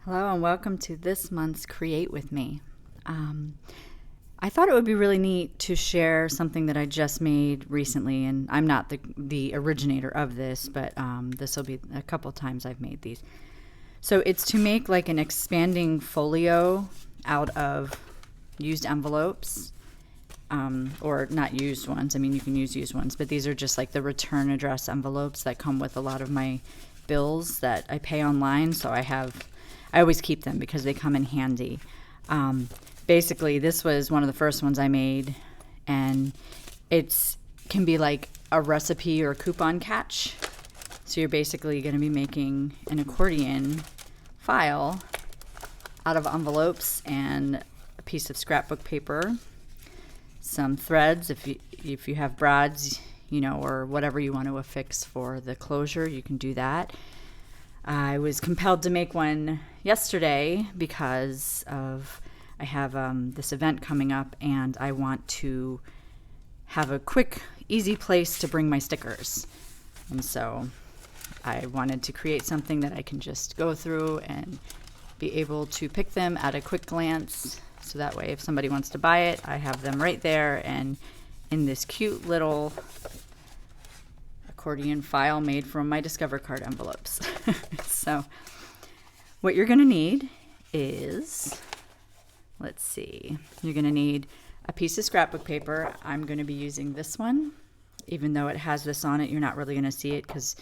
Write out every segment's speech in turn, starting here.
Hello and welcome to this month's Create With Me. I thought it would be really neat to share something that I just made recently, and I'm not the originator of this, but this will be a couple times I've made these. So it's to make like an expanding folio out of used envelopes, or not used ones. I mean, you can use used ones, but these are just like the return address envelopes that come with a lot of my bills that I pay online. So I always keep them because they come in handy. Basically, this was one of the first ones I made, and it can be like a recipe or a coupon catch. So you're basically going to be making an accordion file out of envelopes and a piece of scrapbook paper, some threads if you have brads, or whatever you want to affix for the closure, you can do that. I was compelled to make one yesterday because I have this event coming up, and I want to have a quick, easy place to bring my stickers. And so I wanted to create something that I can just go through and be able to pick them at a quick glance. So that way, if somebody wants to buy it, I have them right there and in this cute little accordion file made from my Discover card envelopes. So what you're going to need is, let's see, you're going to need a piece of scrapbook paper. I'm going to be using this one. Even though it has this on it, you're not really going to see it because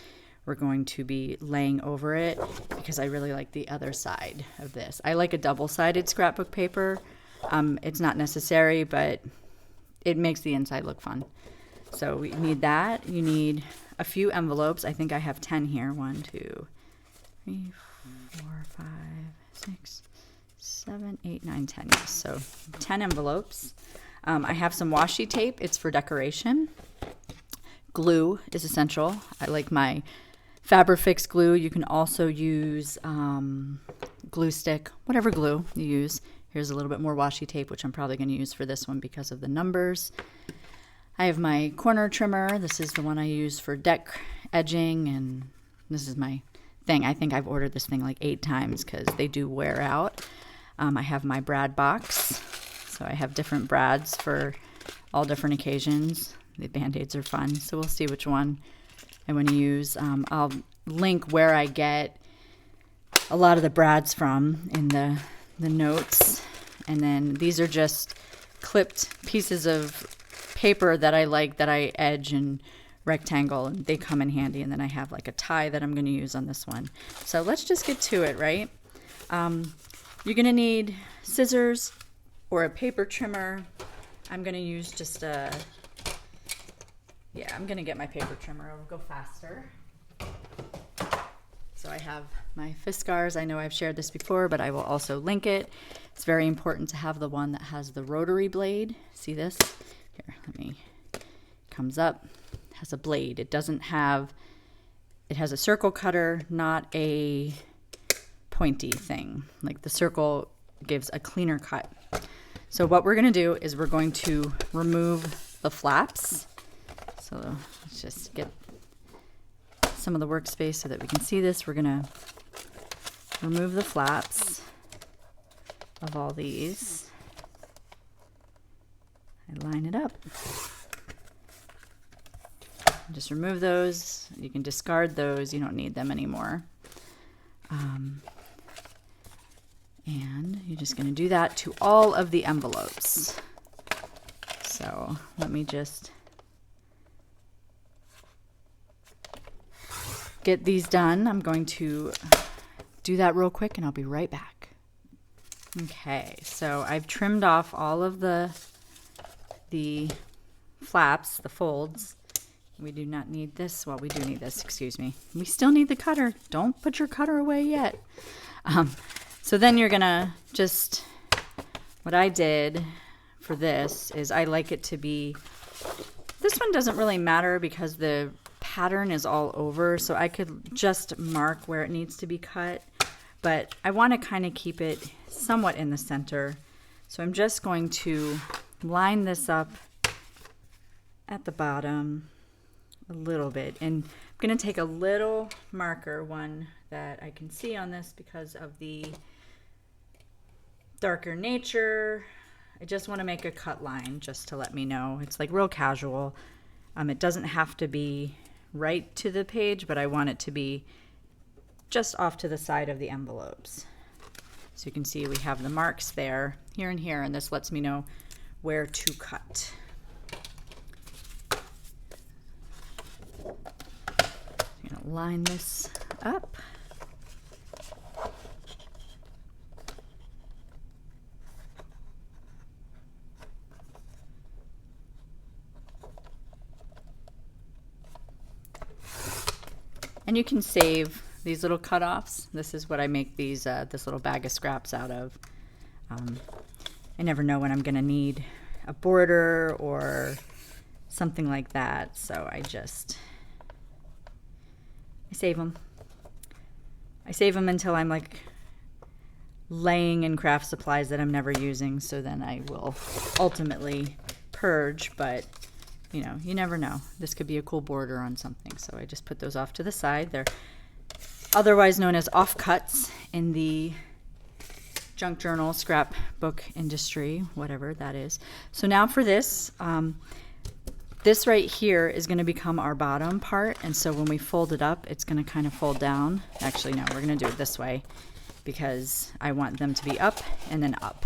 we're going to be laying over it, because I really like the other side of this. I like a double-sided scrapbook paper. It's not necessary, but it makes the inside look fun. So we need that. You need a few envelopes. I think I have 10 here. 1, 2, 3, 4, 5, 6, 7, 8, 9, 10. Yes. So 10 envelopes. I have some washi tape. It's for decoration. Glue is essential. I like my Fabrifix glue. You can also use glue stick, whatever glue you use. Here's a little bit more washi tape, which I'm probably going to use for this one because of the numbers. I have my corner trimmer. This is the one I use for deck edging, and this is my thing. I think I've ordered this thing like 8 times because they do wear out. I have my brad box. So I have different brads for all different occasions. The Band-Aids are fun, so we'll see which one I want to use. I'll link where I get a lot of the brads from in the notes. And then these are just clipped pieces of paper that I like, that I edge and rectangle, and they come in handy. And then I have like a tie that I'm going to use on this one. So let's just get to it, right? You're going to need scissors or a paper trimmer. I'm going to use just I'm going to get my paper trimmer. It'll go faster. So I have my Fiskars. I know I've shared this before, but I will also link it. It's very important to have the one that has the rotary blade. See this? Here, comes up, has a blade. It has a circle cutter, not a pointy thing. Like the circle gives a cleaner cut. So what we're going to do is we're going to remove the flaps. So let's just get some of the workspace so that we can see this. We're going to remove the flaps of all these. I line it up. Just remove those. You can discard those. You don't need them anymore. And you're just going to do that to all of the envelopes. So let me just get these done. I'm going to do that real quick and I'll be right back. Okay, so I've trimmed off all of the flaps, the folds. We do not need this. Well, we do need this, excuse me. We still need the cutter. Don't put your cutter away yet. So then you're gonna what I did for this is I like it to be, this one doesn't really matter because the pattern is all over, so I could just mark where it needs to be cut, but I want to kind of keep it somewhat in the center. So I'm just going to line this up at the bottom a little bit, and I'm going to take a little marker, one that I can see on this because of the darker nature. I just want to make a cut line just to let me know. It's like real casual. It doesn't have to be right to the page, but I want it to be just off to the side of the envelopes. So you can see we have the marks there, here and here, and this lets me know where to cut. I'm going to line this up. And you can save these little cutoffs. This is what I make these this little bag of scraps out of. I never know when I'm going to need a border or something like that, so I save them. I save them until I'm like laying in craft supplies that I'm never using, so then I will ultimately purge, but you know, you never know. This could be a cool border on something, so I just put those off to the side. They're otherwise known as offcuts in the junk journal, scrapbook industry, whatever that is. So now for this, this right here is going to become our bottom part, and so when we fold it up, it's going to kind of fold down. Actually, no, we're going to do it this way because I want them to be up and then up.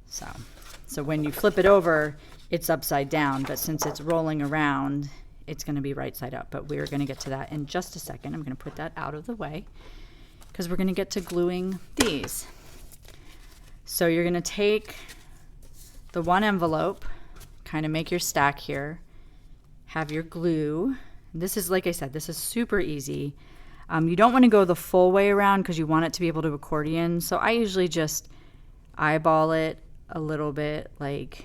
So when you flip it over, it's upside down, but since it's rolling around, it's going to be right side up. But we're going to get to that in just a second. I'm going to put that out of the way because we're going to get to gluing these. So you're going to take the one envelope, kind of make your stack here, have your glue. This is, like I said, this is super easy. You don't want to go the full way around because you want it to be able to accordion. So I usually just eyeball it a little bit, like,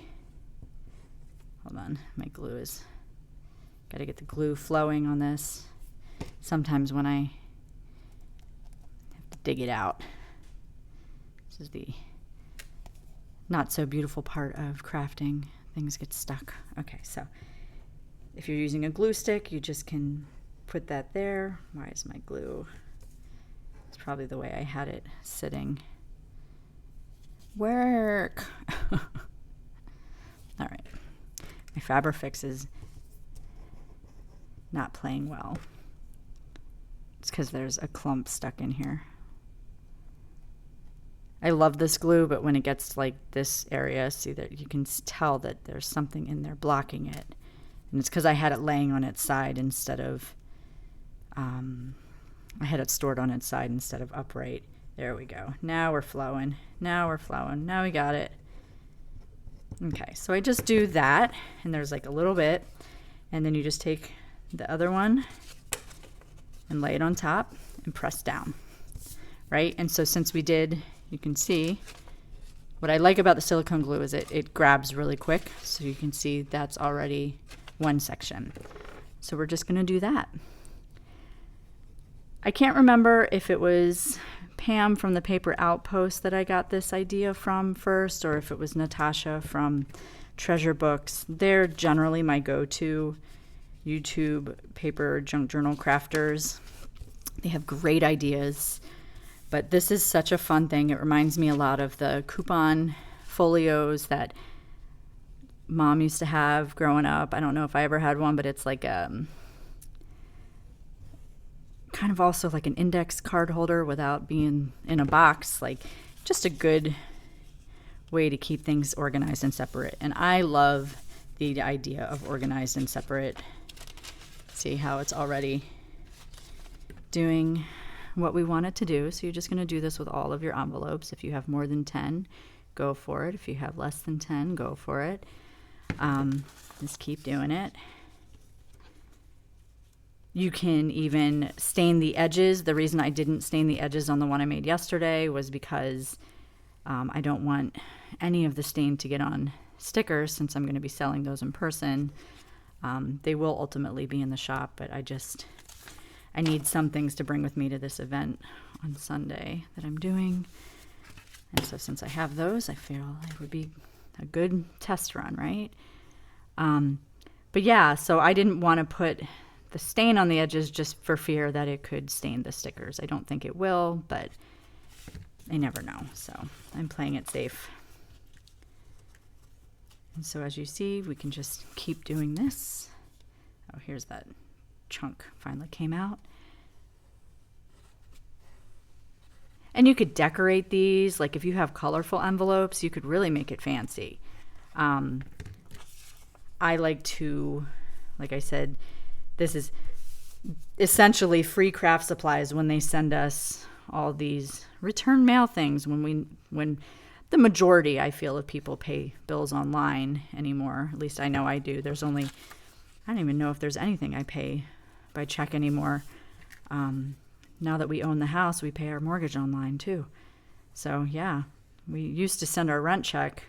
hold on, my glue is, got to get the glue flowing on this. Sometimes when I have to dig it out, this is the not so beautiful part of crafting. Things get stuck. Okay, so if you're using a glue stick, you just can put that there. Why is my glue? It's probably the way I had it sitting. Work. All right. My Fabrifix is not playing well. It's because there's a clump stuck in here. I love this glue, but when it gets to like this area, see that you can tell that there's something in there blocking it. And it's because I had it laying on its side instead of, I had it stored on its side instead of upright. There we go. Now we're flowing. Now we're flowing. Now we got it. Okay, so I just do that, and there's like a little bit, and then you just take the other one and lay it on top and press down, right? And so since we did, you can see, what I like about the silicone glue is it grabs really quick, so you can see that's already one section. So we're just gonna do that. I can't remember if it was Pam from the Paper Outpost that I got this idea from first, or if it was Natasha from Treasure Books. They're generally my go-to YouTube paper junk journal crafters. They have great ideas, but this is such a fun thing. It reminds me a lot of the coupon folios that Mom used to have growing up. I don't know if I ever had one, but it's like kind of also like an index card holder without being in a box, like just a good way to keep things organized and separate. And I love the idea of organized and separate. See how it's already doing what we want it to do. So you're just going to do this with all of your envelopes. If you have more than 10, go for it. If you have less than 10, go for it. Just keep doing it. You can even stain the edges. The reason I didn't stain the edges on the one I made yesterday was because I don't want any of the stain to get on stickers since I'm going to be selling those in person. They will ultimately be in the shop, but I need some things to bring with me to this event on Sunday that I'm doing. And so since I have those, I feel it would be a good test run, right? But yeah, so I didn't want to put the stain on the edges just for fear that it could stain the stickers. I don't think it will, but I never know, so I'm playing it safe. And so as you see, we can just keep doing this. Oh, here's that chunk finally came out. And you could decorate these, like if you have colorful envelopes, you could really make it fancy. I like to, like I said, this is essentially free craft supplies when they send us all these return mail things when the majority, I feel, of people pay bills online anymore. At least I know I do. I don't even know if there's anything I pay by check anymore. Now that we own the house, we pay our mortgage online too. So yeah, we used to send our rent check,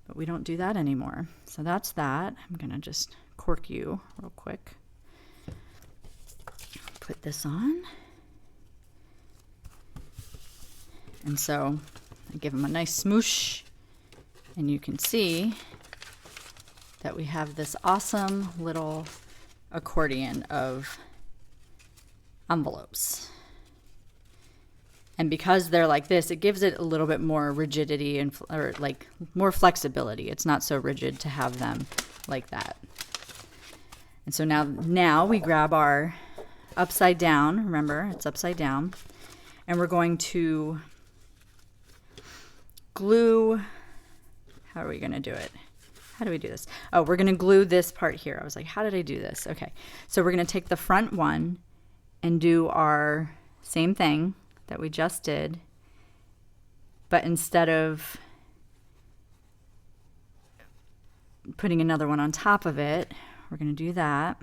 but we don't do that anymore. So that's that. I'm gonna just cork you real quick. Put this on. And so I give them a nice smoosh, and you can see that we have this awesome little accordion of envelopes. And because they're like this, it gives it a little bit more rigidity or like more flexibility. It's not so rigid to have them like that. And so now we grab our upside down. Remember, it's upside down. And we're going to glue. How are we going to do it? How do we do this? Oh, we're going to glue this part here. I was like, how did I do this? Okay. So we're going to take the front one and do our same thing that we just did, but instead of putting another one on top of it, we're going to do that.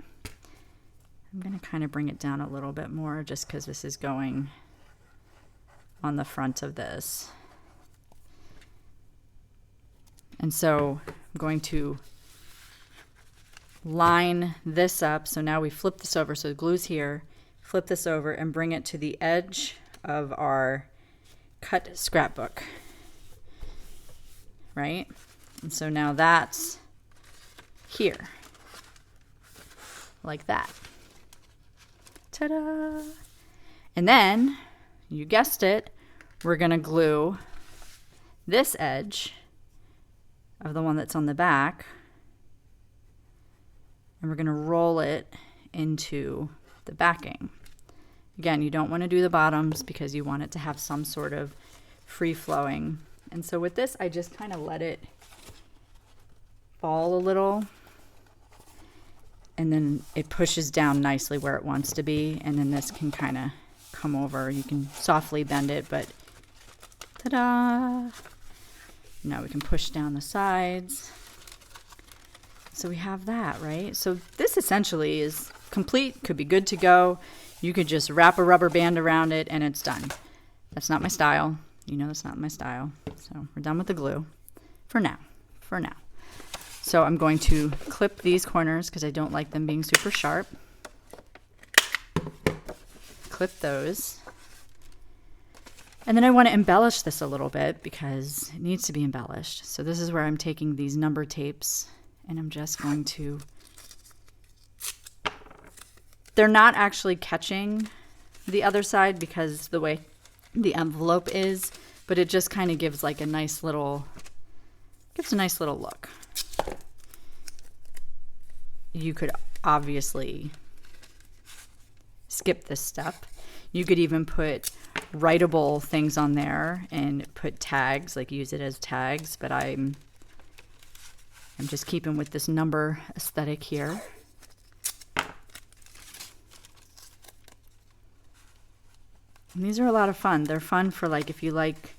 I'm going to kind of bring it down a little bit more just because this is going on the front of this. And so I'm going to line this up. So now we flip this over. So the glue's here. Flip this over and bring it to the edge of our cut scrapbook, right? And so now that's here, like that. Ta-da! And then, you guessed it, we're gonna glue this edge of the one that's on the back, and we're gonna roll it into the backing. Again, you don't want to do the bottoms because you want it to have some sort of free-flowing. And so with this, I just kind of let it fall a little. And then it pushes down nicely where it wants to be. And then this can kind of come over. You can softly bend it, but ta-da! Now we can push down the sides. So we have that, right? So this essentially is complete, could be good to go. You could just wrap a rubber band around it and it's done. That's not my style. You know that's not my style. So we're done with the glue for now. So I'm going to clip these corners because I don't like them being super sharp. Clip those. And then I want to embellish this a little bit because it needs to be embellished. So this is where I'm taking these number tapes and I'm just going to... They're not actually catching the other side because the way the envelope is, but it just kind of gives like a nice little look. You could obviously skip this step. You could even put writable things on there and put tags, like use it as tags, but I'm just keeping with this number aesthetic here. And these are a lot of fun. They're fun for like, if you like,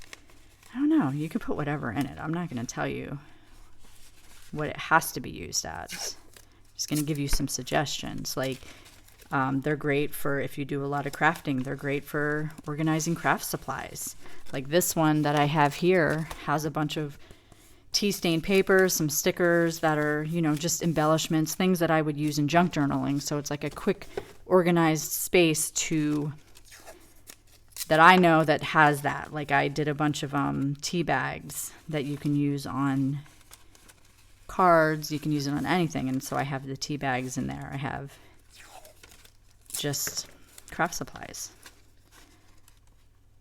I don't know, you could put whatever in it. I'm not going to tell you what it has to be used as. I'm just going to give you some suggestions. Like, they're great for if you do a lot of crafting. They're great for organizing craft supplies. Like this one that I have here has a bunch of tea stained paper, some stickers that are, you know, just embellishments, things that I would use in junk journaling. So it's like a quick organized space that I know that has that. Like I did a bunch of tea bags that you can use on cards. You can use it on anything. And so I have the tea bags in there. I have just craft supplies.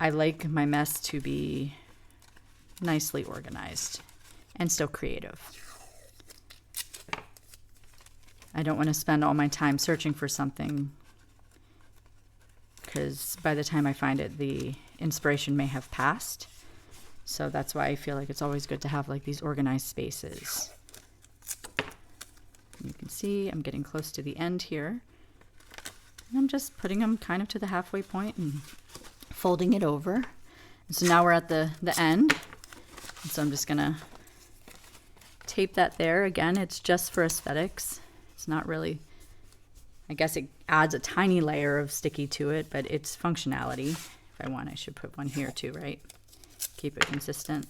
I like my mess to be nicely organized and still creative. I don't want to spend all my time searching for something, because by the time I find it, the inspiration may have passed. So that's why I feel like it's always good to have like these organized spaces. You can see I'm getting close to the end here. And I'm just putting them kind of to the halfway point and folding it over. And so now we're at the end. And so I'm just gonna tape that there. Again, it's just for aesthetics. It's not really, I guess it adds a tiny layer of sticky to it, but it's functionality. If I want, I should put one here too, right? Keep it consistent.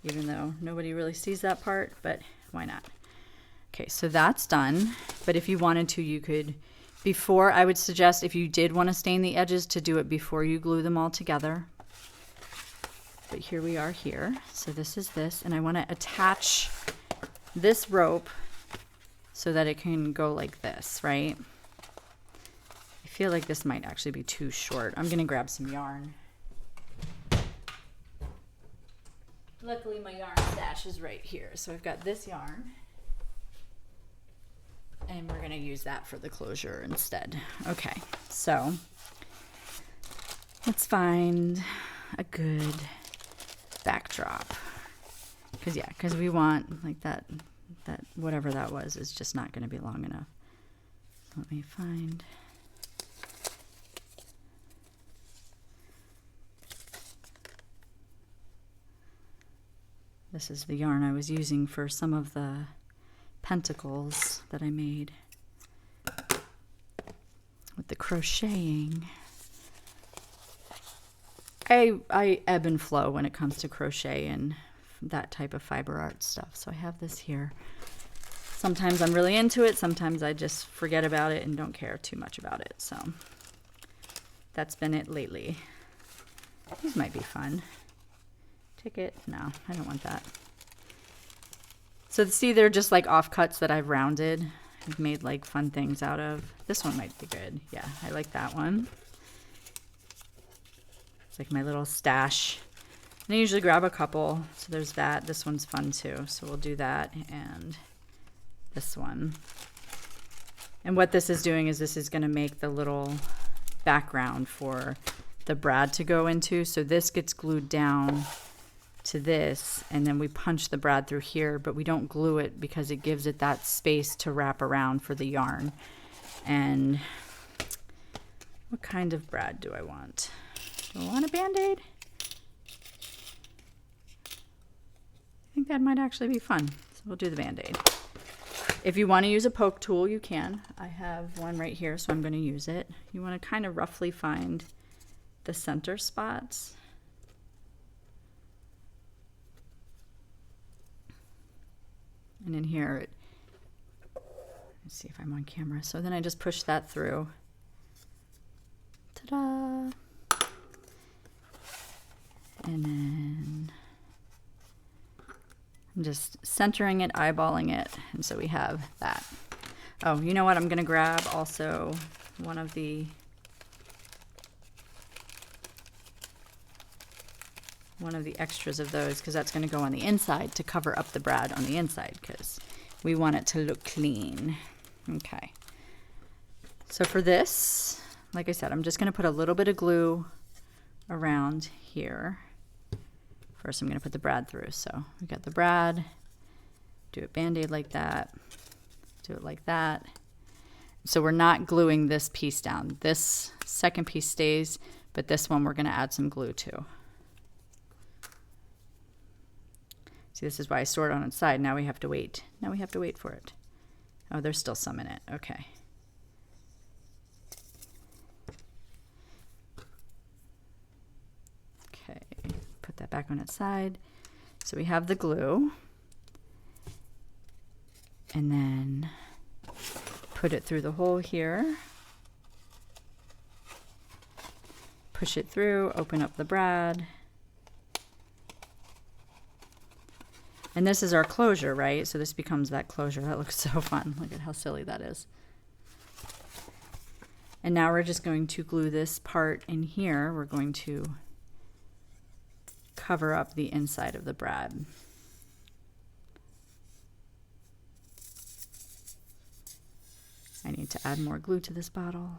Even though nobody really sees that part, but why not? Okay, so that's done. But if you wanted to, you could, before, I would suggest if you did want to stain the edges, to do it before you glue them all together. But here we are here. So this is this, and I want to attach this rope so that it can go like this, right? I feel like this might actually be too short. I'm gonna grab some yarn. Luckily my yarn stash is right here. So I've got this yarn, and we're gonna use that for the closure instead. Okay, so let's find a good backdrop. Because we want like that whatever that was is just not gonna be long enough. So let me find. This is the yarn I was using for some of the pentacles that I made with the crocheting. I ebb and flow when it comes to crochet and that type of fiber art stuff. So I have this here. Sometimes I'm really into it. Sometimes I just forget about it and don't care too much about it. So that's been it lately. These might be fun. Ticket? No, I don't want that. So see, they're just like offcuts that I've rounded. I've made like fun things out of. This one might be good. Yeah, I like that one. It's like my little stash. And I usually grab a couple. So there's that. This one's fun too. So we'll do that and this one. And what this is doing is this is going to make the little background for the brad to go into. So this gets glued down to this, and then we punch the brad through here, but we don't glue it because it gives it that space to wrap around for the yarn. And what kind of brad do I want? Do I want a Band-Aid? I think that might actually be fun. So we'll do the Band-Aid. If you want to use a poke tool, you can. I have one right here, so I'm going to use it. You want to kind of roughly find the center spots. And in here, let's see if I'm on camera. So then I just push that through. Ta-da! And then I'm just centering it, eyeballing it. And so we have that. Oh, you know what? I'm going to grab also one of the extras of those, because that's going to go on the inside to cover up the brad on the inside, because we want it to look clean. Okay. So for this, like I said, I'm just going to put a little bit of glue around here. First, I'm going to put the brad through. So we got the brad, do a Band-Aid like that, do it like that. So we're not gluing this piece down. This second piece stays, but this one we're going to add some glue to. See, this is why I stored it on its side. Now we have to wait. Now we have to wait for it. Oh, there's still some in it. Okay. Okay, put that back on its side. So we have the glue. And then put it through the hole here. Push it through, open up the brad. And this is our closure, right? So this becomes that closure. That looks so fun. Look at how silly that is. And now we're just going to glue this part in here. We're going to cover up the inside of the brad. I need to add more glue to this bottle.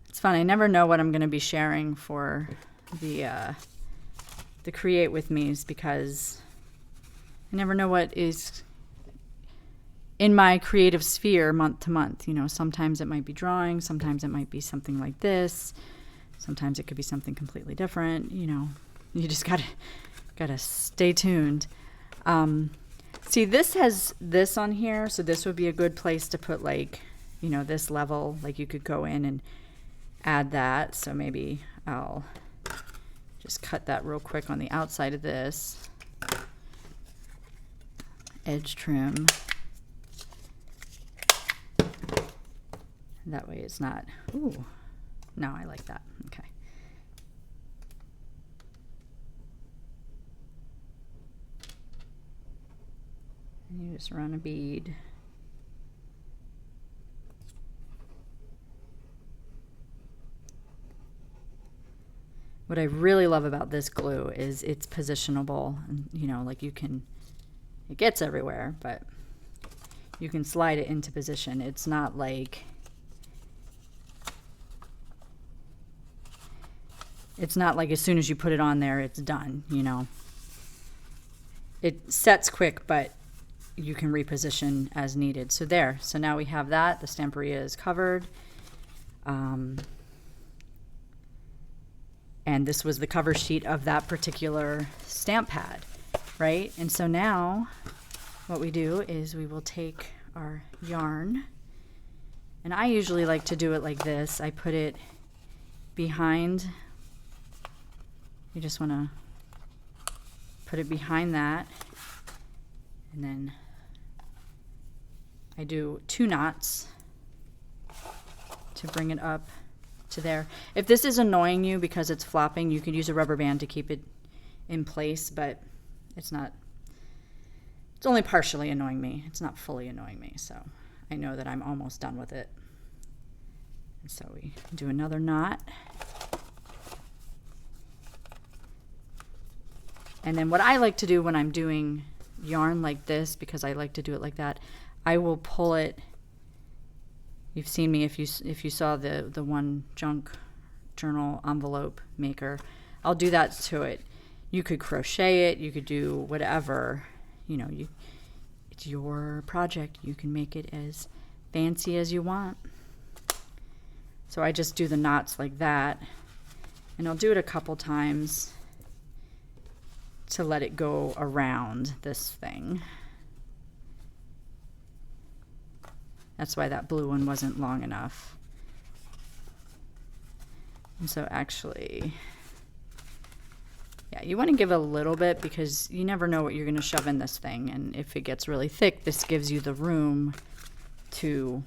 It's fun. I never know what I'm going to be sharing for the Create With Me's, because I never know what is in my creative sphere month to month. You know, sometimes it might be drawing, sometimes it might be something like this, sometimes it could be something completely different. You know, you just gotta stay tuned. See, this has this on here, so this would be a good place to put, like, you know, this level. Like, you could go in and add that. So maybe I'll just cut that real quick on the outside of this. Edge trim. That way it's not, ooh, no, I like that. Okay. And you just run a bead. What I really love about this glue is it's positionable, and you know, like, you can, it gets everywhere, but you can slide it into position. It's not like, as soon as you put it on there, it's done, you know. It sets quick, but you can reposition as needed. So there, so now we have that. The Stamperia is covered. And this was the cover sheet of that particular stamp pad, right? And so now what we do is we will take our yarn, and I usually like to do it like this. I put it behind, you just want to put it behind that, and then I do 2 knots to bring it up to there. If this is annoying you because it's flopping, you can use a rubber band to keep it in place, but it's only partially annoying me. It's not fully annoying me, so I know that I'm almost done with it. And so we do another knot. And then what I like to do when I'm doing yarn like this, because I like to do it like that, I will pull it. You've seen me, if you saw the one junk journal envelope maker, I'll do that to it. You could crochet it, you could do whatever, you know, it's your project. You can make it as fancy as you want. So I just do the knots like that, and I'll do it a couple times to let it go around this thing. That's why that blue one wasn't long enough. And so actually, yeah, you want to give a little bit, because you never know what you're going to shove in this thing. And if it gets really thick, this gives you the room to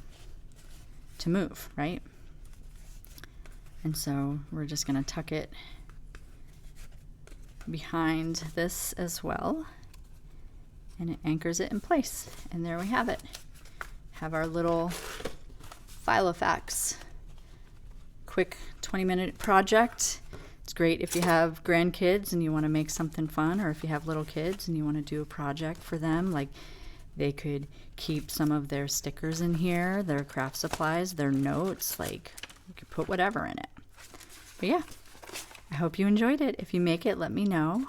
move, right? And so we're just going to tuck it behind this as well, and it anchors it in place. And there we have it. Have our little Filofax quick 20-minute project. It's great if you have grandkids and you want to make something fun, or if you have little kids and you want to do a project for them. Like, they could keep some of their stickers in here, their craft supplies, their notes. Like, you could put whatever in it. But yeah, I hope you enjoyed it. If you make it, let me know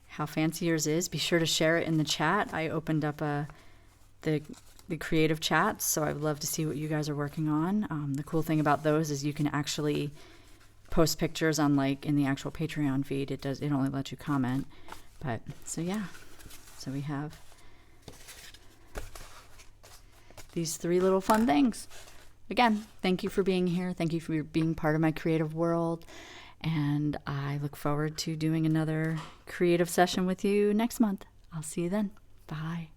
how fancy yours is. Be sure to share it in the chat. I opened up the creative chats, so I would love to see what you guys are working on. The cool thing about those is you can actually post pictures, on, like, in the actual Patreon feed. It only lets you comment. But so yeah, so we have these 3 little fun things. Again, thank you for being here. Thank you for being part of my creative world, and I look forward to doing another creative session with you next month. I'll see you then. Bye.